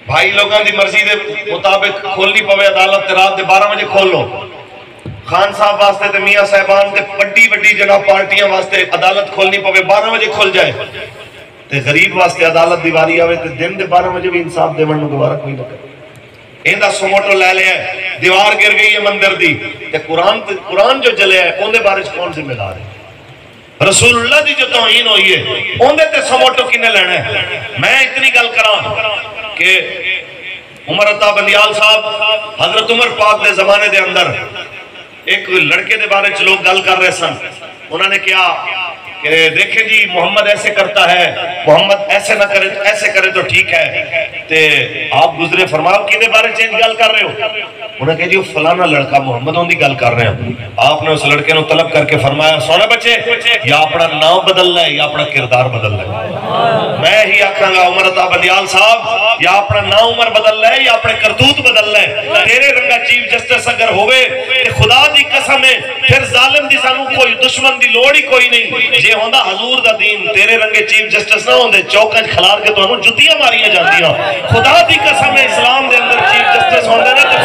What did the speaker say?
بھائی لوگوں دی مرضی دے مطابق کھولنی پوے عدالت رات دے 12 بجے کھول لو. خان صاحب واسطے تے میاں صاحبان تے بڑی بڑی جناب پارٹیاں واسطے عدالت کھولنی پوے 12 بجے کھول جائے تے غریب واسطے عدالت دی واری آوے تے دن دے 12 بجے بھی انصاف دیون نوں دوبارہ کوئی نہ کرے. ایندا سموٹو لے لیا ہے، دیوار گر گئی ہے مندر دی تے قرآن جو جلیا ہے اون دے بارے کون ذمہ دار ہے؟ رسول اللہ دی جو توہین ہوئی ہے اون دے تے سموٹو کنے لینا ہے؟ میں اتنی گل کراں کہ عمر عطا بندیال صاحب حضرت عمر پاک دے زمانے دے اندر ایک لڑکے دے بارے لوگ گل کر رہے سن. انہوں نے کیا کہ دیکھیں جی محمد ایسے کرتا ہے، محمد ایسے نہ کرے، ایسے کرے تو ٹھیک ہے. تے آپ گزرے فرماؤ کدے بارے چینج گل کر رہے ہو؟ انہوں نے کہا جی وہ فلانا لڑکا محمد ان دی گل کر رہے ہیں. آپ نے اس لڑکے نو طلب کر کے فرمایا سونے بچے یا اپنا نام بدلنا ہے یا اپنا کردار بدلنا ہے. میں ہی آکھاں گا عمر عطا بندیال صاحب یا اپنا نام عمر بدلنا ہے یا اپنے کرتوت بدلنا ہے. تیرے رنگا چیف جسٹس اگر ہوئے تے خدا دی قسم ہے پھر ظالم دی سانو کوئی دشمن دی لوڑ ہی کوئی نہیں. جے ہوندا حضور دا دین تیرے رنگے چیف جسٹس نہ ہوندے چوکاں کھلار کے تانوں جُتیاں ماریاں جاندیاں. خدا دی قسم ہے اسلام دے اندر چیف جسٹس ہوندے نے تے